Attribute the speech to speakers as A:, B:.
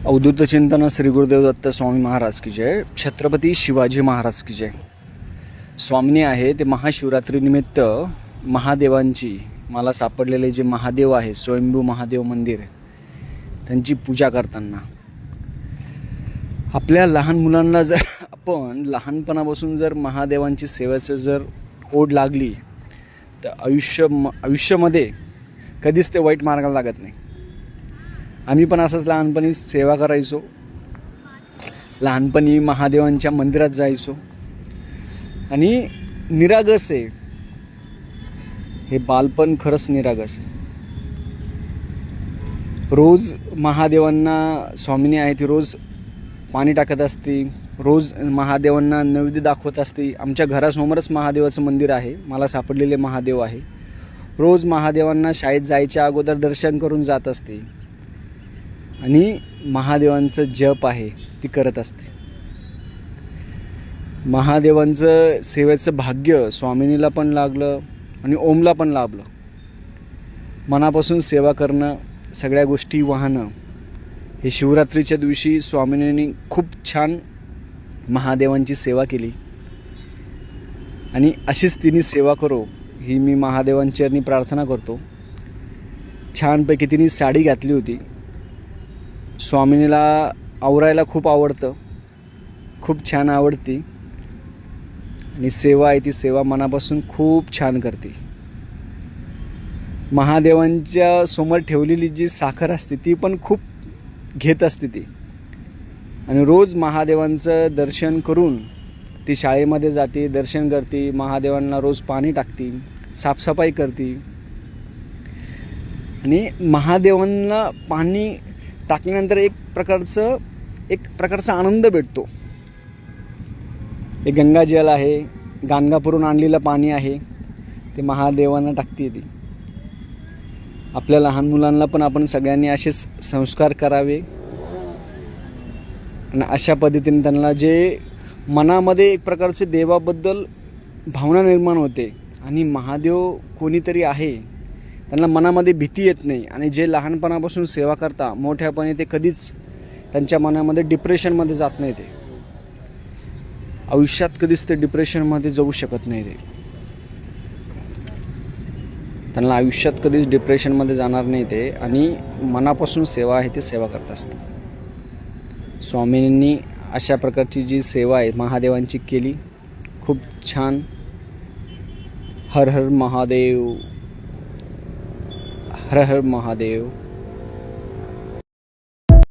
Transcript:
A: अवधूत चिंतन श्री गुरुदेव दत्त स्वामी महाराज की जय. छत्रपती शिवाजी महाराज की जय. स्वामिनी आहे ते महाशिवरात्रीनिमित्त महादेवांची मला सापडलेले जे महादेव आहे स्वयंभू महादेव मंदिर त्यांची पूजा करताना आपल्या लहान मुलांना जर आपण लहानपणापासून जर महादेवांची सेवेचं जर ओढ लागली तर आयुष्यामध्ये कधीच ते वाईट मार्गाला लागत नाही. आम्ही पण असंच लहानपणी सेवा करायचो, लहानपणी महादेवांच्या मंदिरात जायचो आणि निरागस आहे हे बालपण, खरंच निरागस आहे. रोज महादेवांना स्वामिनी आहे ती रोज पाणी टाकत असते, रोज महादेवांना नैवेद्य दाखवत असते. आमच्या घरासमोरच महादेवाचं मंदिर आहे, मला सापडलेले महादेव आहे. रोज महादेवांना शाळेत जायच्या अगोदर दर्शन करून जात असते आणि महादेवांचं जप आहे ती करत असते. महादेवांचं सेवेचं भाग्य स्वामिनीला पण लागलं आणि ओमला पण लाभलं. मनापासून सेवा करणं, सगळ्या गोष्टी वाहणं, हे शिवरात्रीच्या दिवशी स्वामिनींनी खूप छान महादेवांची सेवा केली आणि अशीच तिने सेवा करो ही मी महादेवांचरणी प्रार्थना करतो. छानपैकी तिने साडी घातली होती. स्वामिनीला आवरायला खूप आवडतं, खूप छान आवडती आणि सेवा आहे ती सेवा मनापासून खूप छान करते. महादेवांच्या समोर ठेवलेली जी साखर असते ती पण खूप घेत असते ती आणि रोज महादेवांचं दर्शन करून ती शाळेमध्ये जाते, दर्शन करते, महादेवांना रोज पाणी टाकते, साफसफाई करते आणि महादेवांना पाणी टाकल्यानंतर एक प्रकारचा आनंद भेटतो. एक गंगाजल आहे, गाणगापूरून आणलेलं पाणी आहे, ते महादेवांना टाकते ती. आपल्या लहान मुलांना पण आपण सगळ्यांनी असेच संस्कार करावे आणि अशा पद्धतीने त्यांना जे मनामध्ये एक प्रकारचे देवाबद्दल भावना निर्माण होते आणि महादेव कोणीतरी आहे त्यांना मनामध्ये भीती येत नाही आणि जे लहानपणापासून सेवा करता मोठ्यापणे ते कधीच त्यांच्या मनामध्ये डिप्रेशनमध्ये जात नाही. ते आयुष्यात कधीच ते डिप्रेशनमध्ये जाऊ शकत नाही. ते त्यांना आयुष्यात कधीच डिप्रेशनमध्ये जाणार नाही ते आणि मनापासून सेवा आहे ती सेवा करत असतात. स्वामींनी अशा प्रकारची जी सेवा आहे महादेवांची केली, खूप छान. हर हर महादेव, हर हर महादेव.